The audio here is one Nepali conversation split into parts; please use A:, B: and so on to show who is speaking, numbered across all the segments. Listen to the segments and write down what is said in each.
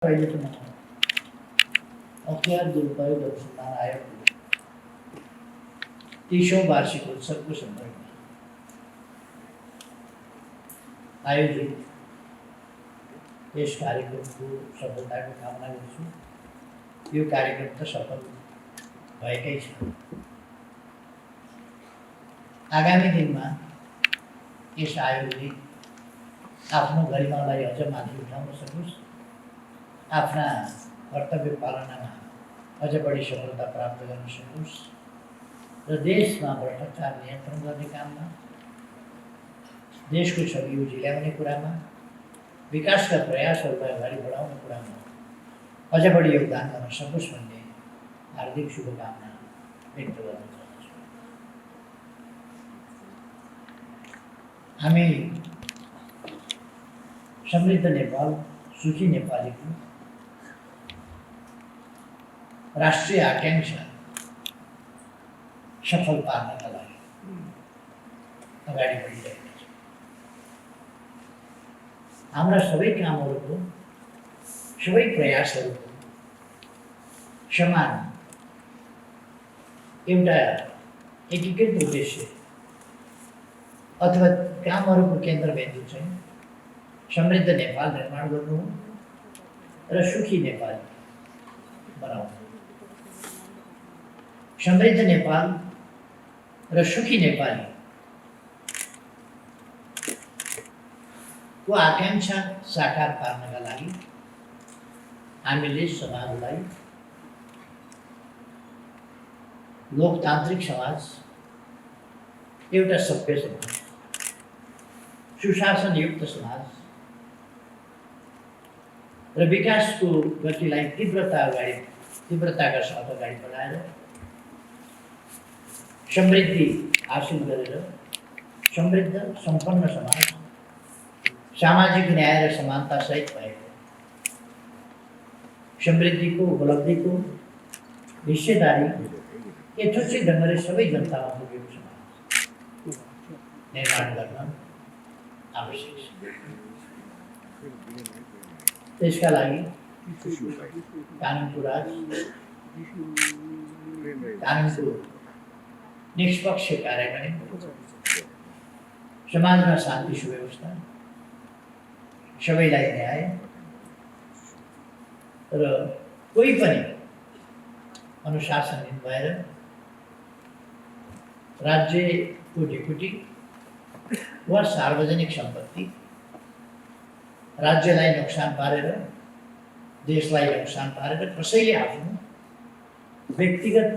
A: पहले तो अख्तियार दुरुपयोग अनुसंधान आयोग 30वां वार्षिक उत्सव को संदर्भ में आयोजित यस कार्यक्रमको सफलताको कामना गर्छु। यो कार्यक्रम त सफल भएकै छ। आगामी दिनमा यस आयोगले आफ्नो गरिमालाई अझ माथि उठाउन सकोस्, आफ्ना कर्तव्य पालनामा अझ बढी सफलता प्राप्त गर्न सकोस् र देशमा भ्रष्टाचार नियन्त्रण गर्ने काममा, देशको छवि उज्याउने कुरामा, विकासका प्रयासहरूलाई अगाडि बढाउने कुरामा अझ बढी योगदान गर्न सकोस् भन्ने हार्दिक शुभकामना व्यक्त गर्न चाहन्छु। हामी समृद्ध नेपाल, सुखी नेपालीको राष्ट्रिय आकांक्षा सफल पार्नका लागि अगाडि बढिरहेका छौँ। हाम्रा सबै कामहरूको, सबै प्रयासहरूको समान एउटा एकीकृत उद्देश्य अथवा कामहरूको केन्द्रबिन्दु चाहिँ समृद्ध नेपाल निर्माण गर्नु र सुखी नेपाल बनाउनु। समृद्ध नेपाल र सुखी नेपाली को आकांक्षा साकार पार्नका लागि हामीले समाजलाई लोकतान्त्रिक समाज, एउटा सभ्य समाज, सुशासनयुक्त समाज र विकासको गतिलाई तीव्रताका साथ अगाडि बढाएर समृद्धि हासिल गरेर समृद्ध सम्पन्न समाज, सामाजिक न्याय र समानता सहित भएको समृद्धिको उपलब्धिको हिस्सेदारी यथोचित ढङ्गले सबै जनतामा पुगेको समाज निर्माण गर्न आवश्यक छ। त्यसका लागि कानुनको राज, कानुनको निष्पक्ष कार्यान्वयन, समाजमा शान्ति सुव्यवस्था, सबैलाई न्याय र कोही पनि अनुशासनहीन भएर राज्यको ढिकुटी वा सार्वजनिक सम्पत्ति राज्यलाई नोक्सान पारेर, देशलाई नोक्सान पारेर कसैले आफ्नो व्यक्तिगत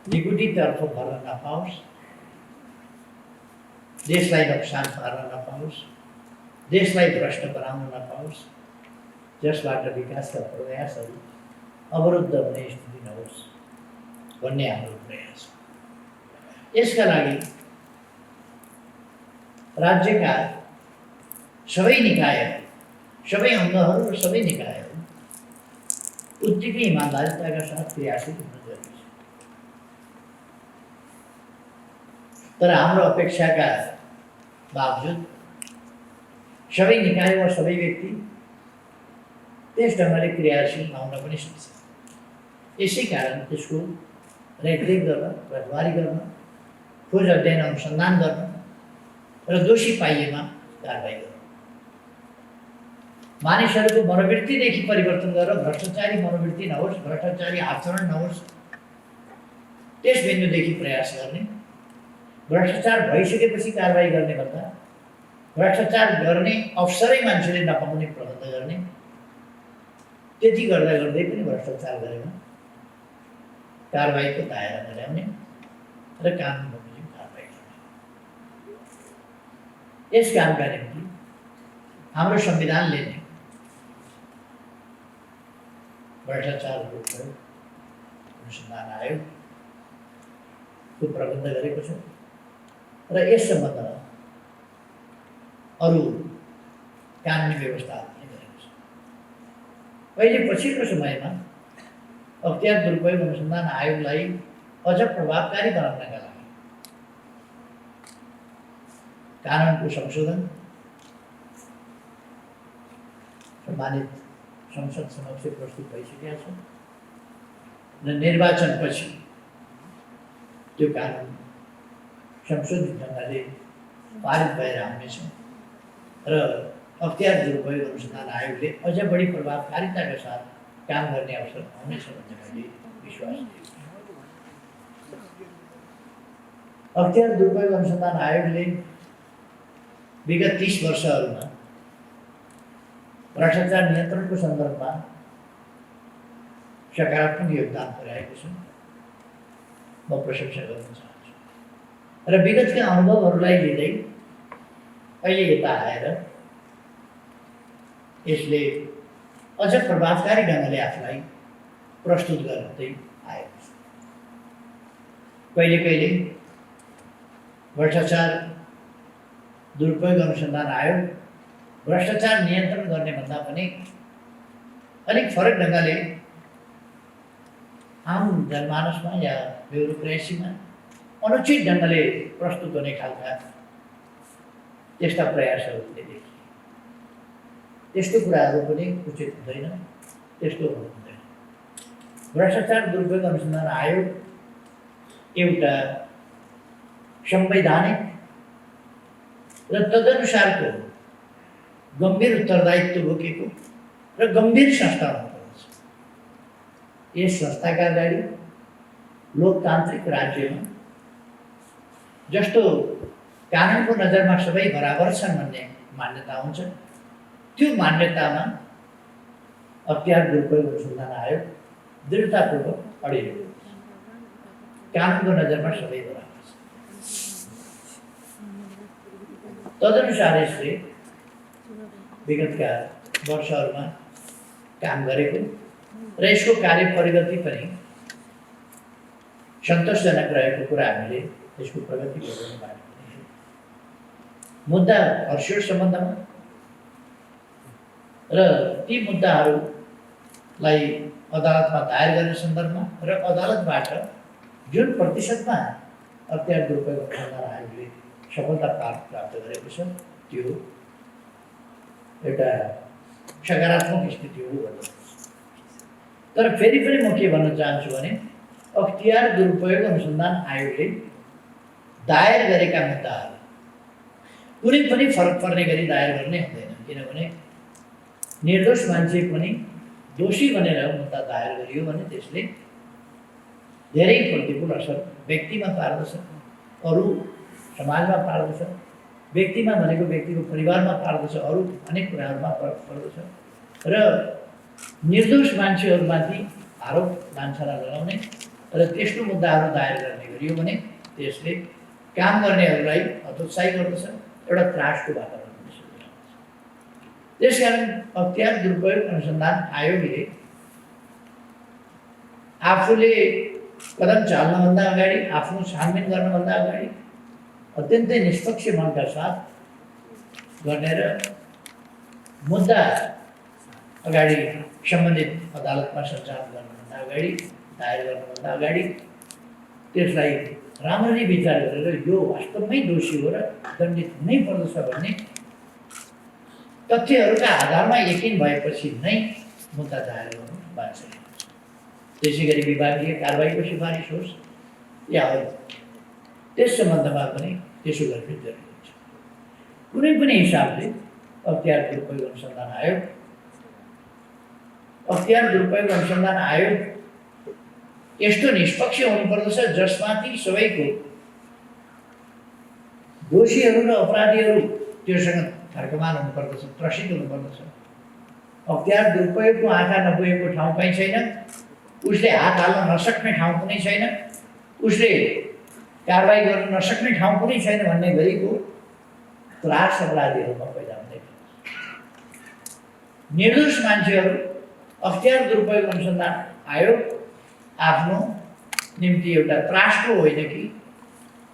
A: ढिकुटीतर्फ भर्न नपाओस्, देशलाई नोक्सान पार्न नपाओस्, देशलाई भ्रष्ट बनाउन नपाओस्, जसबाट विकासका प्रयासहरू अवरुद्ध हुने स्थिति नहोस् भन्ने हाम्रो प्रयास हो। यसका लागि राज्यका सबै निकायहरू, सबै अङ्गहरू र सबै निकायहरू उत्तिकै इमान्दारिताका साथ क्रियाशील हुन जरुरी छ। तर हाम्रो अपेक्षाका बावजुद सबै निकाय वा सबै व्यक्ति त्यस ढङ्गले क्रियाशील नहुन पनि सक्छ। यसै कारण त्यसको रेखदेख गर्न, रखवारी गर्न, खोज अध्ययन अनुसन्धान गर्न र दोषी पाइएमा कारबाही गर्न, मानिसहरूको मनोवृत्तिदेखि परिवर्तन गरेर भ्रष्टाचारी मनोवृत्ति नहोस्, भ्रष्टाचारी आचरण नहोस्, त्यस बिन्दुदेखि प्रयास गर्ने, भ्रष्टाचार भइसकेपछि कारबाही गर्ने भन्दा भ्रष्टाचार गर्ने अवसरै मान्छेले नपाउने प्रबन्ध गर्ने, त्यति गर्दा गर्दै पनि भ्रष्टाचार गरेमा कारबाहीको दायरामा ल्याउने र कानुन बमोजिम कारबाही गर्ने। यस कामका निम्ति हाम्रो संविधानले नै भ्रष्टाचार रोकथाम अनुसन्धान आयोगको प्रबन्ध गरेको छ र यस सम्बन्धमा अरू कानुनी व्यवस्था पनि गरेको छ। अहिले पछिल्लो समयमा अख्तियार दुरुपयोग अनुसन्धान आयोगलाई अझ प्रभावकारी बनाउनका लागि कानुनको संशोधन सम्मानित संसद समक्ष प्रस्तुत भइसकेका छन् र निर्वाचनपछि त्यो कानुन संशोधित ढङ्गले पारित भएर आउनेछ र अख्तियार दुरुपयोग अनुसन्धान आयोगले अझ बढी प्रभावकारिताका साथ काम गर्ने अवसर आउनेछ भन्ने मैले विश्वास दिएको छु। अख्तियार दुरुपयोग अनुसन्धान आयोगले विगत 30 वर्षहरूमा भ्रष्टाचार नियन्त्रणको सन्दर्भमा सकारात्मक योगदान पुर्याएको छ। म प्रशंसा गर्न चाहन्छु र विगतका अनुभवहरूलाई लिँदै अहिले यता आएर यसले अझ प्रभावकारी ढङ्गले आफूलाई प्रस्तुत गर्दै आएको छ। कहिले कहिले भ्रष्टाचार दुरुपयोग अनुसन्धान आयोग भ्रष्टाचार नियन्त्रण गर्ने भन्दा पनि अलिक फरक ढङ्गले आम जनमानसमा या ब्युरोक्रेसीमा अनुचित ढङ्गले प्रस्तुत हुने खालका त्यस्ता प्रयासहरूले देखिए। त्यस्तो कुराहरू पनि उचित हुँदैन, त्यस्तो हुनु हुँदैन। भ्रष्टाचार दुरुपयोग अनुसन्धान आयोग एउटा संवैधानिक र तदनुसारको गम्भीर उत्तरदायित्व बोकेको र गम्भीर संस्था हुनुपर्दछ। यस संस्थाका अगाडि लोकतान्त्रिक राज्यमा जस्तो कानुनको नजरमा सबै बराबर छन् भन्ने मान्यता हुन्छ, त्यो मान्यतामा अख्तियार दुरुपयोग अनुसन्धान आयोग दृढतापूर्वक अडिएको छ। कानुनको नजरमा सबै बराबर छ। तदनुसार यसले विगतका वर्षहरूमा काम गरेको र यसको कार्य प्रगति पनि सन्तोषजनक रहेको कुरा हामीले यसको प्रगति हेर्नुबाट पनि मुद्दा हर्स्योर सम्बन्धमा र ती मुद्दाहरूलाई अदालतमा दायर गर्ने सन्दर्भमा र अदालतबाट जुन प्रतिशतमा अख्तियार दुरुपयोग अनुसन्धान आयोगले सफलता प्राप्त गरेको छ त्यो एउटा सकारात्मक स्थिति हो भन्नु। तर फेरि पनि म के भन्न चाहन्छु भने अख्तियार दुरुपयोग अनुसन्धान आयोगले दायर गरेका मुद्दाहरू कुनै पनि फरक पर्ने गरी दायर गर्ने हुँदैन, किनभने निर्दोष मान्छे पनि दोषी भनेर मुद्दा दायर गरियो भने त्यसले धेरै प्रतिकूल असर व्यक्तिमा पार्दछ, अरू समाजमा पार्दछ, व्यक्तिमा भनेको व्यक्तिको परिवारमा पार्दछ, अरू अनेक कुराहरूमा फरक पर्दछ र निर्दोष मान्छेहरूमाथि आरोप लान्छना लगाउने र त्यस्तो मुद्दाहरू दायर गर्ने गरियो भने त्यसले काम गर्नेहरूलाई हतोत्साही गर्दछ, एउटा त्रासको वातावरण पनि सृजना गर्छ। त्यसकारण अख्तियार दुरुपयोग अनुसन्धान आयोगले आफूले कदम चाल्नुभन्दा अगाडि, आफ्नो छानबिन गर्नुभन्दा अगाडि अत्यन्तै निष्पक्ष मनका साथ गर्ने र मुद्दा अगाडि सम्बन्धित अदालतमा सञ्चालन गर्नुभन्दा अगाडि, दायर गर्नुभन्दा अगाडि त्यसलाई राम्ररी विचार गरेर यो वास्तवमै दोषी हो र दण्डित हुनै पर्दछ भन्ने तथ्यहरूका आधारमा यकिन भएपछि नै मुद्दा दायर गर्नु बाँच्छ। त्यसै गरी विभागीय कारबाहीको सिफारिस होस् या अरू, त्यस सम्बन्धमा पनि त्यसो गर्ने जरुरी हुन्छ। कुनै पनि हिसाबले अख्तियार दुरुपयोग अनुसन्धान आयोग यस्तो निष्पक्ष हुनुपर्दछ जसमाथि सबैको दोषीहरू र अपराधीहरू त्योसँग तर्कमान हुनुपर्दछ, त्रसित हुनुपर्दछ। अख्तियार दुरुपयोगको आँखा नपुगेको ठाउँ कहीँ छैन, उसले हात हाल्न नसक्ने ठाउँ कुनै छैन, उसले कारबाही गर्न नसक्ने ठाउँ कुनै छैन भन्ने गरीको त्रास अपराधीहरूमा पैदा हुँदैन। निर्दोष मान्छेहरू अख्तियार दुरुपयोग अनुसन्धान आयोग आफ्नो निम्ति एउटा त्रासको होइन कि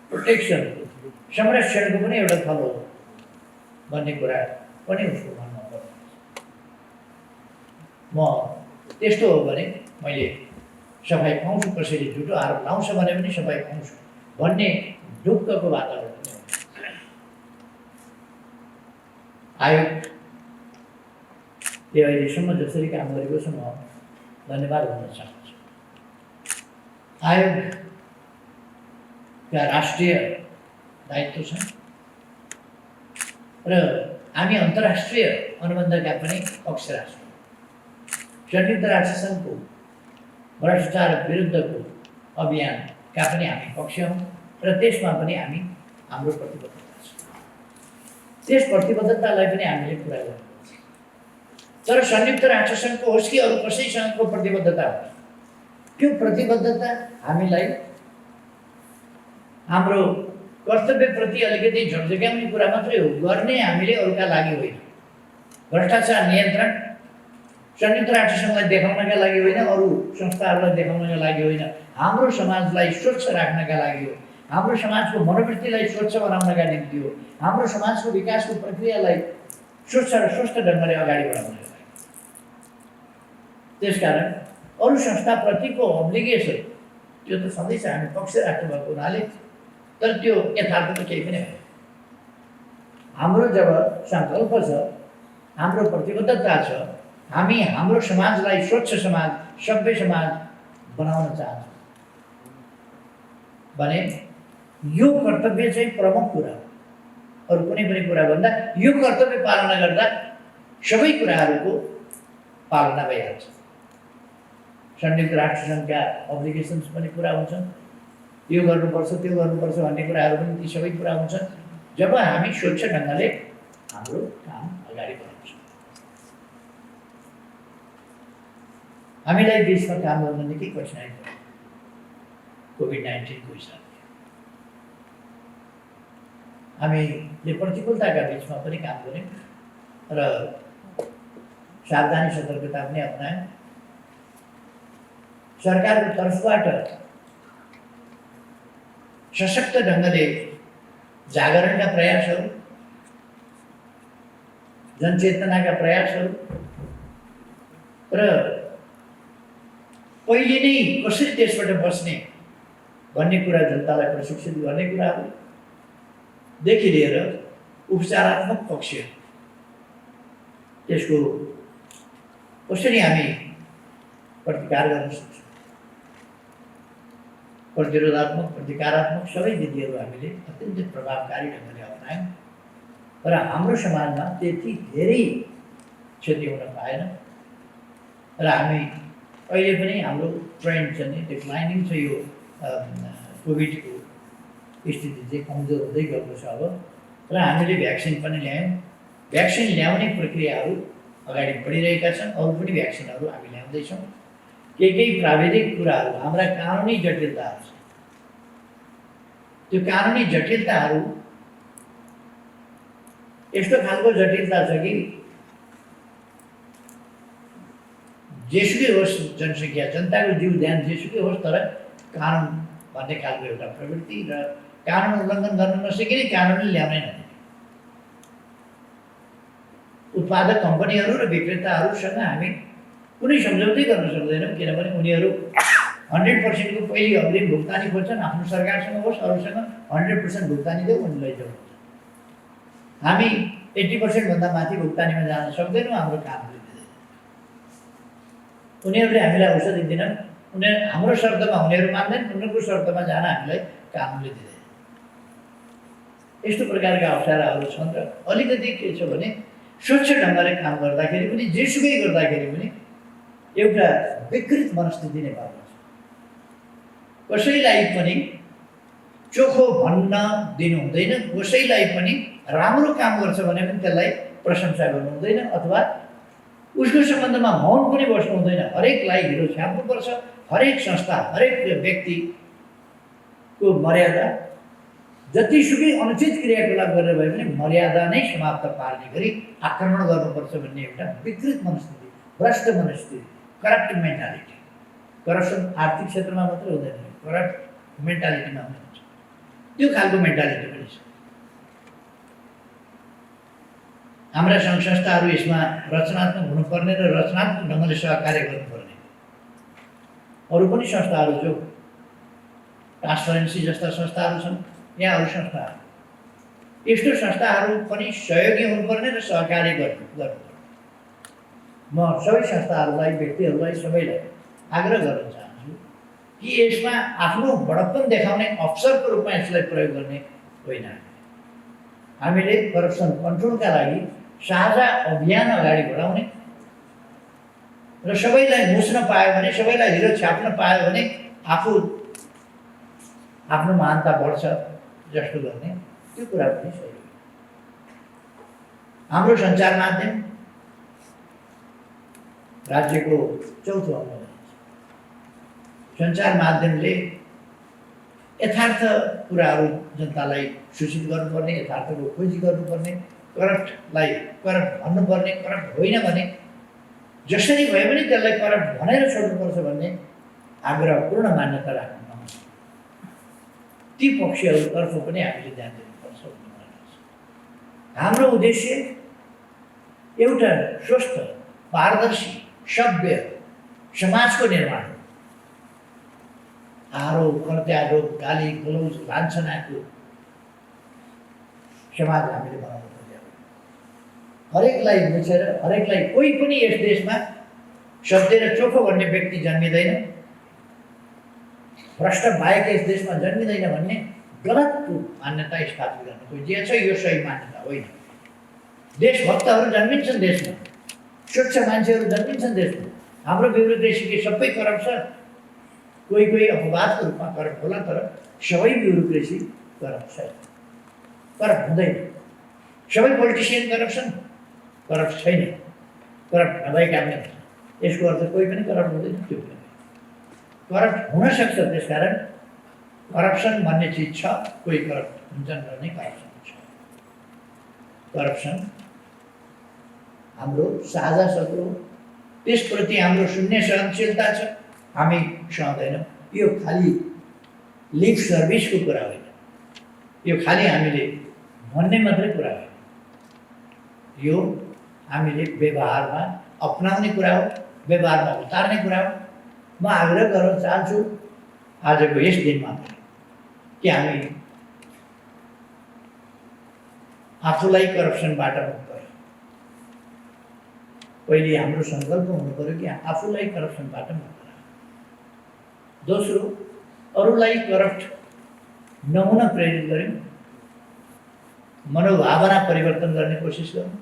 A: प्रोटेक्सनको, संरक्षणको पनि एउटा थलो हो भन्ने कुरा पनि उसको मनमा पर्छ। म त्यस्तो हो भने मैले सफाइ पाउँछु, कसैले झुटो आरोप लाउँछ भने पनि सफाइ पाउँछु भन्ने ढुक्कको वातावरण पनि हुन्छ। आयोग अहिलेसम्म जसरी काम गरेको छु म धन्यवाद भन्न चाहन्छु। आयोगका राष्ट्रिय दायित्व छन् र हामी अन्तर्राष्ट्रिय अनुबन्धका पनि पक्षधर छौँ। संयुक्त राष्ट्रसङ्घको भ्रष्टाचार विरुद्धको अभियानका पनि हामी पक्ष हौँ र त्यसमा पनि हामी हाम्रो प्रतिबद्धता छ। त्यस प्रतिबद्धतालाई पनि हामीले पुरा गर्नुपर्छ। तर संयुक्त राष्ट्रसङ्घको होस् कि अरू कसैसँगको प्रतिबद्धता होस्, त्यो प्रतिबद्धता हामीलाई हाम्रो कर्तव्यप्रति अलिकति झकझक्याउने कुरा मात्रै हो, गर्ने हामीले अरूका लागि होइन। भ्रष्टाचार नियन्त्रण संयुक्त राष्ट्रसङ्घलाई देखाउनका लागि होइन, अरू संस्थाहरूलाई देखाउनका लागि होइन, हाम्रो समाजलाई स्वच्छ राख्नका लागि हो, हाम्रो समाजको मनोवृत्तिलाई स्वच्छ बनाउनका निम्ति हो, हाम्रो समाजको विकासको प्रक्रियालाई स्वच्छ र स्वस्थ ढङ्गले अगाडि बढाउनका लागि। त्यसकारण अरू संस्थाप्रतिको अब्लिगेसन त्यो त सधैँ हामी पक्ष राख्नुभएको हुनाले, तर त्यो यथार्थ त केही पनि होइन। हाम्रो जब सङ्कल्प छ, हाम्रो प्रतिबद्धता छ, हामी हाम्रो समाजलाई स्वच्छ समाज, सभ्य समाज बनाउन चाहन्छौँ भने यो कर्तव्य चाहिँ प्रमुख कुरा हो। अरू कुनै पनि कुरा भन्दा यो कर्तव्य पालना गर्दा सबै कुराहरूको पालना भइहाल्छ। संयुक्त राष्ट्रसङ्घका अब्लिगेसन्स पनि पुरा हुन्छन्, यो गर्नुपर्छ त्यो गर्नुपर्छ भन्ने कुराहरू पनि ती सबै पुरा हुन्छन् जब हामी स्वच्छ ढङ्गले हाम्रो काम अगाडि बढाउँछौँ। हामीलाई देशमा काम गर्न निकै कठिनाइ भयो कोभिड-19 को हिसाबले। हामीले प्रतिकूलताका बिचमा पनि काम गऱ्यौँ र सावधानी सतर्कता पनि अपनायौँ। सरकारको तर्फबाट सशक्त ढङ्गले जागरणका प्रयासहरू, जनचेतनाका प्रयासहरू र पहिले नै कसरी त्यसबाट बस्ने भन्ने कुरा जनतालाई प्रशिक्षित गर्ने कुराहरूदेखि लिएर उपचारात्मक पक्ष, त्यसको कसरी हामी प्रतिकार गर्न सक्छौँ, प्रतिरोधात्मक प्रतिकारात्मक सबै विधिहरू हामीले अत्यन्तै प्रभावकारी ढङ्गले अपनायौँ र हाम्रो समाजमा त्यति धेरै क्षति हुन पाएन र हामी अहिले पनि हाम्रो ट्रेन्ड छ नि डिक्लाइनिङ छ। यो कोभिडको स्थिति चाहिँ कमजोर हुँदै गएको छ अब, र हामीले भ्याक्सिन पनि ल्यायौँ। भ्याक्सिन ल्याउने प्रक्रियाहरू अगाडि बढिरहेका छन्, अरू पनि भ्याक्सिनहरू हामी ल्याउँदैछौँ। केही प्राविधिक कुराहरू, हाम्रा कानुनी जटिलताहरू छन्, त्यो कानुनी जटिलताहरू यस्तो खालको जटिलता छ कि जेसुकै होस् जनसङ्ख्या, जनताको जीव ध्यान जेसुकै होस्, तर कानुन भन्ने खालको एउटा प्रवृत्ति र कानुन उल्लङ्घन गर्न नसकिने कानुनले ल्याउनै नदिने उत्पादक कम्पनीहरू र विक्रेताहरूसँग हामी कुनै सम्झौतै गर्न सक्दैनौँ, किनभने उनीहरू 100% को पहिले अग्रिम भुक्तानी खोज्छन्, आफ्नो सरकारसँग होस् अरूसँग 100% भुक्तानी देऊ अनि लैजाउँ। हामी 80% भन्दा माथि भुक्तानीमा जान सक्दैनौँ, हाम्रो कामले दिँदैन। उनीहरूले हामीलाई औषधि दिनन्, उनीहरू हाम्रो शर्तमा उनीहरू मान्दैन, उनीहरूको शर्तमा जान हामीलाई कानुनले दिँदैन। यस्तो प्रकारका अप्ठ्याराहरू छन् र अलिकति के छ भने स्वच्छ ढङ्गले काम गर्दाखेरि पनि, जेसुकै गर्दाखेरि पनि एउटा विकृत मनस्थिति नेपालमा छ। कसैलाई पनि चोखो भन्न दिनु हुँदैन, कसैलाई पनि राम्रो काम गर्छ भने पनि त्यसलाई प्रशंसा गर्नु हुँदैन अथवा उसको सम्बन्धमा मौन पनि बस्नु हुँदैन। हरेकलाई हिरो छाप्नुपर्छ। हरेक संस्था, हरेक व्यक्तिको मर्यादा, जतिसुकै अनुचित क्रियाकलाप गरेर भए पनि मर्यादा नै समाप्त पार्ने गरी आक्रमण गर्नुपर्छ भन्ने एउटा विकृत मनस्थिति, भ्रष्ट मनस्थिति, करप्ट मेन्टालिटी। करप्सन आर्थिक क्षेत्रमा मात्रै हुँदैन, करप्ट मेन्टालिटीमा पनि हुन्छ। त्यो खालको मेन्टालिटी पनि छ। हाम्रा सङ्घ संस्थाहरू यसमा रचनात्मक हुनुपर्ने र रचनात्मक ढङ्गले सहकार्य गर्नुपर्ने। अरू पनि संस्थाहरू जो ट्रान्सपरेन्सी जस्ता संस्थाहरू छन्, यहाँ अरू संस्थाहरू, यस्तो संस्थाहरू पनि सहयोगी हुनुपर्ने र सहकार्य गर्नुपर्ने। म सबै संस्थाहरूलाई, व्यक्तिहरूलाई, सबैलाई आग्रह गर्न चाहन्छु कि यसमा आफ्नो बडप्पन देखाउने अवसरको रूपमा यसलाई प्रयोग गर्ने होइन। हामीले करप्सन कन्ट्रोलका लागि साझा अभियान अगाडि बढाउने र सबैलाई मुछ्न पायो भने, सबैलाई हिरो छाप्न पायो भने आफू आफ्नो महानता बढ्छ जस्तो गर्ने, त्यो कुरा पनि सही हो। हाम्रो सञ्चार माध्यम राज्यको चौथो अङ्ग हो। सञ्चार माध्यमले यथार्थ कुराहरू जनतालाई सूचित गर्नुपर्ने, यथार्थको खोजी गर्नुपर्ने, करप्टलाई करप्ट भन्नुपर्ने, करप्ट होइन भने जसरी भए पनि त्यसलाई करप्ट भनेर छोड्नुपर्छ भन्ने आग्रहपूर्ण मान्यता राख्नुपर्छ। ती पक्षहरूतर्फ पनि हामीले ध्यान दिनुपर्छ भन्ने मलाई लाग्छ। हाम्रो उद्देश्य एउटा स्वस्थ, पारदर्शी, सभ्य समाजको निर्माण हो। आरोप प्रत्यारोप, गाली गलौज, लान्छनाको समाज हामीले बनाउनु पर्छ। हरेकलाई बुझेर, हरेकलाई, कोही पनि यस देशमा सत्य र चोखो भन्ने व्यक्ति जन्मिँदैन, भ्रष्ट बाहेक यस देशमा जन्मिँदैन भन्ने गलत मान्यता स्थापित गर्न खोजिएको छ। यो सही मान्यता होइन। देशभक्तहरू जन्मिन्छन् देशमा, स्वच्छ मान्छेहरू जन्मिन्छन् देशमा। हाम्रो ब्युरोक्रेसी सबै करप्ट छ। कोही कोही अपवादको रूपमा करप्ट होला, तर सबै ब्युरोक्रेसी करप्ट छैन, करप्ट हुँदैन। सबै पोलिटिसियन करप्सन, करप्ट छैन, करप्ट नभएका पनि। यसको अर्थ कोही पनि करप्ट हुँदैन, त्यो पनि करप्ट हुन सक्छ। त्यसकारण करप्सन भन्ने चिज छ, कोही करप्ट हुन्छन् भन्ने करप्सन छ। करप्सन हाम्रो साझा शत्रु, त्यसप्रति हाम्रो शून्य सहनशीलता छ। हामी सहँदैनौँ। यो खालि लिप सर्भिसको कुरा होइन, यो खालि हामीले भन्ने मात्रै कुरा होइन। यो हामीले व्यवहारमा अपनाउने कुरा हो, व्यवहारमा उतार्ने कुरा हो। म आग्रह गर्न चाहन्छु आजको यस दिनमा कि हामी आफूलाई करप्सनबाट मुक्त गरौँ। पहिले हाम्रो सङ्कल्प हुनु पर्यो कि आफूलाई करप्सनबाट मुक्त गरौँ। दोस्रो, अरूलाई करप्ट नहुन प्रेरित गऱ्यौँ, मनोभावना परिवर्तन गर्ने कोसिस गरौँ।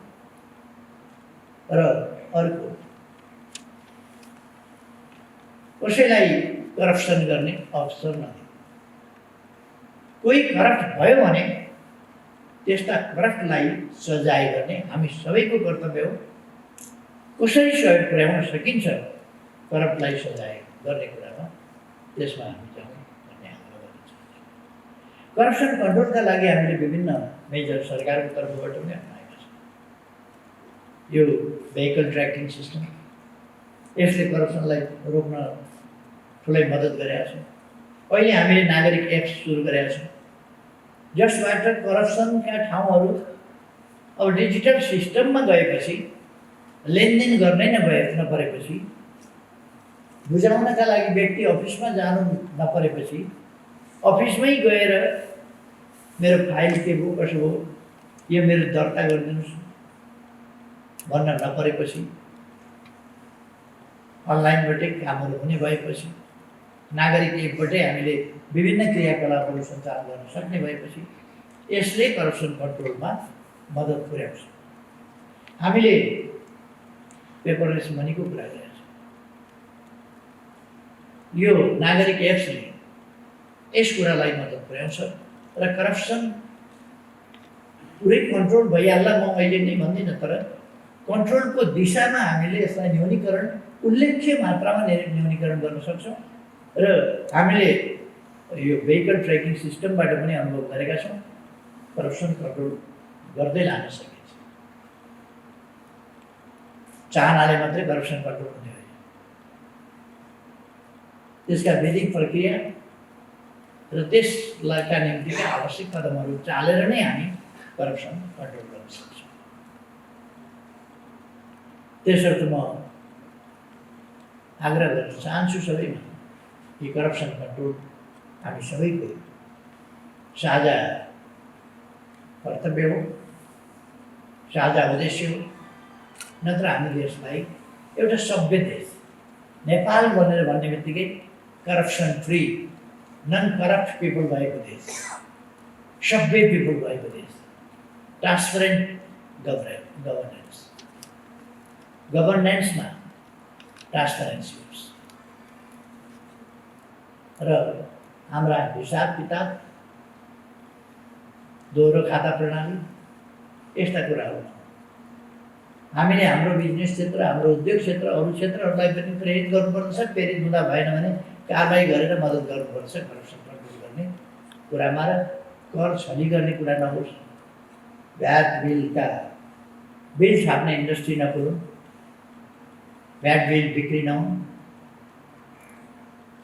A: र अर्को, कसैलाई करप्सन गर्ने अवसर नदिउँ। कोही करप्ट भयो भने त्यस्ता करप्टलाई सजाय गर्ने हामी सबैको कर्तव्य हो। कसरी सहयोग पुर्याउन सकिन्छ करप्टलाई सजाय गर्ने कुरामा, त्यसमा हामी जाउँ भन्ने आग्रह गर्न चाहन्छु। करप्सन कन्ट्रोलका लागि हामीले विभिन्न मेजर सरकारको तर्फबाट पनि अपनाएका छौँ। यो भेहिकल ट्र्याकिङ सिस्टम, यसले करप्सनलाई रोक्न ठुलै मद्दत गरेका छ। अहिले हामीले नागरिक एप्स सुरु गरेका छौँ, जसबाट करप्सनका ठाउँहरू अब डिजिटल सिस्टममा गएपछि, लेनदेन गर्नै नपरेपछि, बुझाउनका लागि व्यक्ति अफिसमा जानु नपरेपछि, अफिसमै गएर मेरो फाइल के भयो, कसो भयो, यो मेरो दर्ता गरिदिनुहोस् भन्न नपरेपछि, अनलाइनबाटै कामहरू हुने भएपछि, नागरिक एपबाटै हामीले विभिन्न क्रियाकलापहरू सञ्चालन गर्न सक्ने भएपछि, यसले करप्सन कन्ट्रोलमा मद्दत पुर्याउँछ। हामीले पेपरलेस मनीको कुरा गरेका छौँ। यो नागरिक एप्सले यस कुरालाई मद्दत पुर्याउँछ र करप्सन पुरै कन्ट्रोल भइहाल्ला म अहिले नै भन्दिनँ, तर कन्ट्रोलको दिशामा हामीले यसलाई न्यूनीकरण, उल्लेख्य मात्रामा न्यूनीकरण गर्न सक्छौँ। र हामीले यो भेहिकल ट्र्याकिङ सिस्टमबाट पनि अनुभव गरेका छौँ, करप्सन कन्ट्रोल गर्दै लान सकिन्छ। चाहनाले मात्रै करप्सन कन्ट्रोल हुने होइन, त्यसका विधिक प्रक्रिया र त्यसका निम्ति आवश्यक कदमहरू चालेर नै हामी करप्सन कन्ट्रोल गर्न सक्छौँ। त्यसर्थ म आग्रह गर्न चाहन्छु सबैमा कि करप्सन कन्ट्रोल हामी सबैको साझा कर्तव्य हो, साझा उद्देश्य हो। नत्र हामीले यसलाई एउटा सभ्य देश नेपाल भनेर भन्ने बित्तिकै corruption free non corrupt people भएको देश, सभ्य पिपल भएको देश, ट्रान्सपरेन्ट गभर्नेन्समा ट्रान्सपरेन्सी होस् र हाम्रा हिसाब किताब, दोहोरो खाता प्रणाली यस्ता कुराहरू हामीले हाम्रो बिजनेस क्षेत्र, हाम्रो उद्योग क्षेत्र, अरू क्षेत्रहरूलाई पनि प्रेरित गर्नुपर्दछ। प्रेरित हुँदा भएन भने कारबाही गरेर मद्दत गर्नुपर्छ करप्सन कन्ट्रोल गर्ने कुरामा र कर छली गर्ने कुरा नहोस्। भ्याट बिल छाप्ने इन्डस्ट्री नखोलौँ, भ्याट बिल बिक्री नहुन्।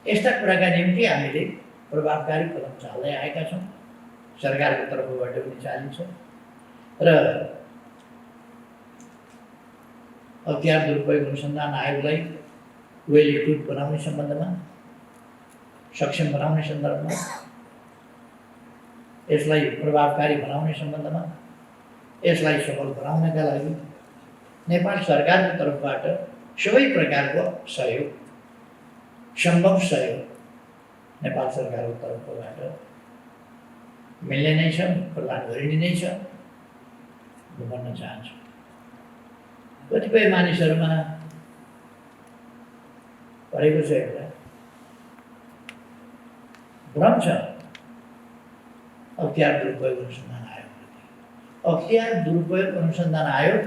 A: यस्ता कुराका निम्ति हामीले प्रभावकारी कदम चाल्दै आएका छौँ, सरकारको तर्फबाट पनि चालिन्छ र हतियार दुरुपयोग अनुसन्धान आयोगलाई वेल इक्विप बनाउने सम्बन्धमा, सक्षम बनाउने सन्दर्भमा, यसलाई प्रभावकारी बनाउने सम्बन्धमा, यसलाई सफल बनाउनका लागि नेपाल सरकारको तर्फबाट सबै प्रकारको सहयोग, सम्भव सहयोग नेपाल सरकारको तर्फबाट मिल्ने नै छ, प्रदान गरिने नै छ भन्न चाहन्छु। कतिपय मानिसहरूमा परेको छ एउटा भ्रम छ अख्तियार दुरुपयोग अनुसन्धान आयोग। अख्तियार दुरुपयोग अनुसन्धान आयोग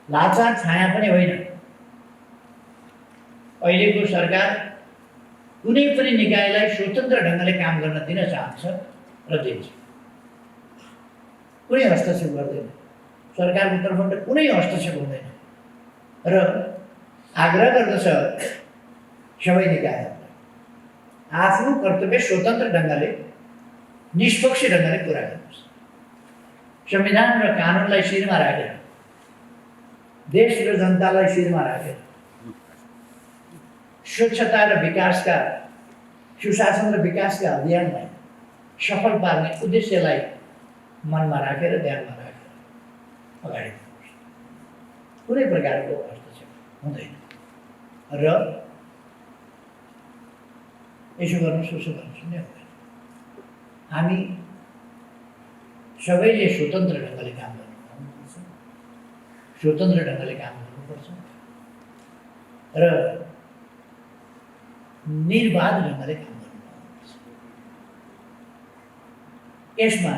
A: लाचार छाया पनि होइन। अहिलेको सरकार कुनै पनि निकायलाई स्वतन्त्र ढङ्गले काम गर्न दिन चाहन्छ र दिन्छ, कुनै हस्तक्षेप गर्दैन। सरकारको तर्फबाट कुनै हस्तक्षेप हुँदैन र आग्रह गर्दछ सबै निकायहरूलाई आफ्नो कर्तव्य स्वतन्त्र ढङ्गले, निष्पक्ष ढङ्गले पुरा गर्नुहोस्। संविधान र कानुनलाई शिरमा राखेर, देश र जनतालाई शिरमा राखेर स्वच्छता र विकासका, सुशासन र विकासका अभियानलाई सफल पार्ने उद्देश्यलाई मनमा राखेर, ध्यानमा राखेर अगाडि बढ्नुहोस्। कुनै प्रकारको हस्तक्षेप हुँदैन र यसो गर्नुहोस् उसो गर्नुहोस् नै हुँदैन। हामी सबैले स्वतन्त्र ढङ्गले काम गर्नुपर्छ, स्वतन्त्र ढङ्गले काम गर्नुपर्छ र निर्बाध ढङ्गले काम गर्नुपर्छ। यसमा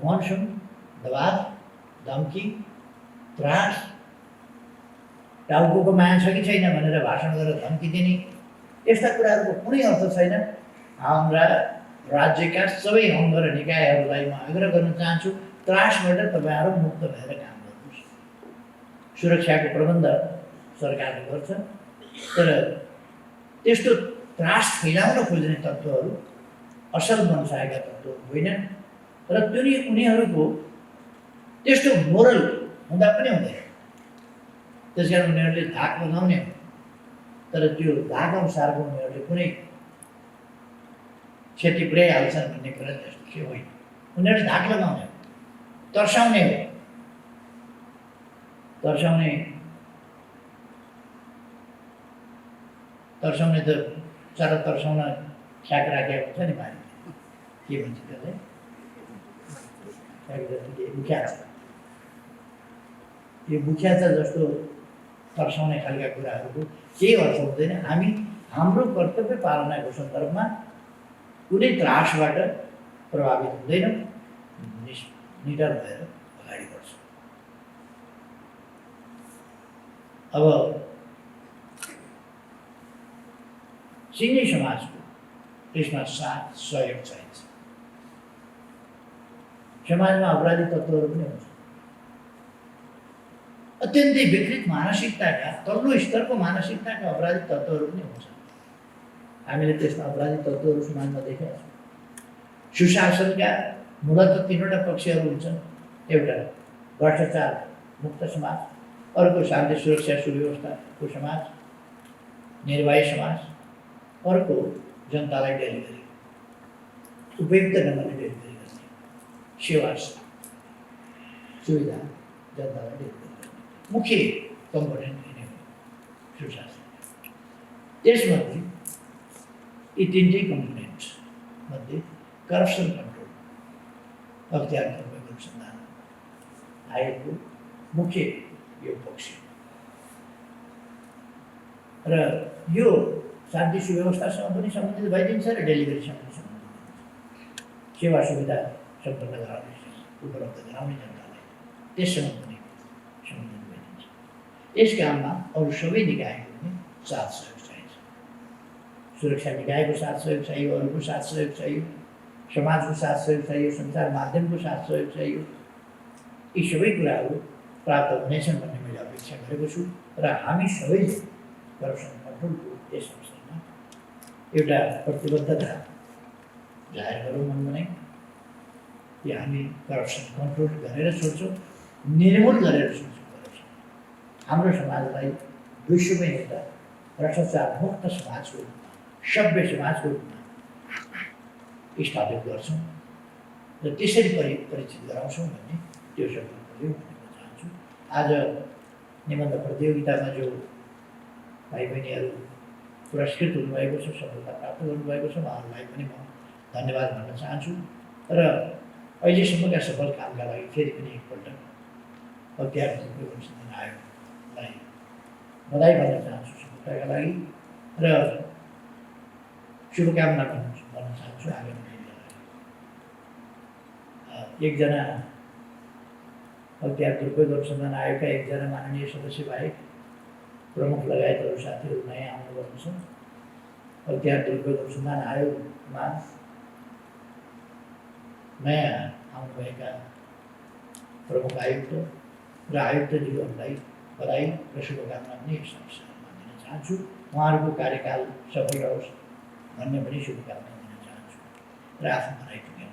A: मनसुन, दबाव, धम्की, त्रास, टाउको माया छ कि छैन भनेर भाषण गरेर धम्की दिने यस्ता कुराहरूको कुनै अर्थ छैन। हाम्रा राज्यका सबै अङ्ग र निकायहरूलाई म आग्रह गर्न चाहन्छु, त्रासबाट तपाईँहरू मुक्त भएर काम गर्नुहोस्। सुरक्षाको प्रबन्ध सरकारले गर्छ, तर त्यस्तो त्रास फैलाउन खोज्ने तत्त्वहरू असल मनसायका तत्त्वहरू होइनन् र उनीहरूको त्यस्तो मोरल हुँदा पनि हुँदैन। त्यसकारण उनीहरूले धाक लगाउने हो, तर त्यो धाक अनुसारको उनीहरूले कुनै क्षति पुर्याइहाल्छन् भन्ने कुरा त्यस्तो के होइन। उनीहरूले धाक लगाउने हो, तर्साउने हो। तर्साउने त चरा तर्साउन ठ्याक राखेको हुन्छ नि पानी, के भन्छ त्यसलाई, बुख्याचा। यो बुख्याचा जस्तो तर्साउने खालका कुराहरूको केही अर्थ हुँदैन। हामी हाम्रो कर्तव्य पालनाको सन्दर्भमा कुनै त्रासबाट प्रभावित हुँदैनौँ, निडर भएर अगाडि बढ्छौँ। अब सिङ्गै समाजको यसमा साथ सहयोग चाहिन्छ। समाजमा अपराधी तत्त्वहरू पनि हुन्छ, अत्यन्तै विकृत मानसिकताका, तल्लो स्तरको मानसिकताका अपराधी तत्त्वहरू पनि हुन्छ। हामीले त्यस्ता अपराधी तत्त्वहरू समाजमा देखेका छौँ। सुशासनका मूलतः तीनवटा पक्षहरू हुन्छन्। एउटा भ्रष्टाचार मुक्त समाज, अर्को शान्ति सुरक्षा सुव्यवस्थाको समाज, निर्भय समाज, अर्को जनतालाई डेलिभरी, उपयुक्त ढङ्गले डेलिभरी गर्ने सेवा सुविधा जनतालाई डेलिभरी गर्ने मुख्य कम्पोनेन्ट यिनै हो सुशासन। त्यसमध्ये यी तिनटै कम्पोनेन्ट मध्ये करप्सन कन्ट्रोल अख्तियार दुरुपयोग अनुसन्धान आयोगको मुख्य यो पक्ष र यो शान्ति सुव्यवस्थासँग पनि सम्बन्धित भइदिन्छ र डेलिभरीसँग पनि सम्बन्धित सेवा सुविधा सम्पन्न गराउने उपलब्ध गराउने जनतालाई त्यससँग पनि सम्बन्धित भइदिन्छ। यस काममा अरू सबै निकायको पनि साथ सहयोग चाहिन्छ। सुरक्षा निकायको साथ सहयोग चाहियो, अरूको साथ सहयोग चाहियो, समाजको साथ सहयोग चाहियो, सञ्चार माध्यमको साथ सहयोग चाहियो। यी सबै कुराहरू प्राप्त हुनेछन् भन्ने मैले अपेक्षा गरेको छु र हामी सबैले करप्सन कन्ट्रोलको यस अवसरमा एउटा प्रतिबद्धता जाहेर गरौँ भन्ने कि हामी करप्सन कन्ट्रोल गरेर छोड्छौँ, निर्मूल गरेर छोड्छौँ करप्सन। हाम्रो समाजलाई विश्वमै एउटा भ्रष्टाचार मुक्त समाजको रूपमा, सभ्य समाजको रूपमा स्थापित गर्छौँ र त्यसरी परिचित गराउँछौँ भन्ने त्यो सङ्कल्प लिउँ भन्न चाहन्छु। आज निबन्ध प्रतियोगितामा जो भाइ बहिनीहरू पुरस्कृत हुनुभएको छ, सफलता प्राप्त गर्नुभएको छ, उहाँहरूलाई पनि म धन्यवाद भन्न चाहन्छु र अहिलेसम्मका सफल कामका लागि फेरि पनि एकपल्ट अख्तियार दुरुपयोग अनुसन्धान आयोगलाई बधाई भन्न चाहन्छु सफलताका लागि र शुभकामना भन्न चाहन्छु आगामी दिनका लागि। एकजना अख्तियार दुरुपयोग अनुसन्धान आयोगका एकजना माननीय सदस्य बाहेक प्रमुख लगायत अरू साथीहरू नयाँ आउनुभएको छ। अख्तियार दुरुपयोग अनुसन्धान आयोगमा नयाँ आउनुभएका प्रमुख आयुक्त र आयुक्तज्यूहरूलाई बधाई र शुभकामना पनि यस अवसरमा दिन चाहन्छु। उहाँहरूको कार्यकाल सफल रहोस् भन्ने पनि शुभकामना दिन चाहन्छु र आफ्नो भनाइ टुङ्ग्याउन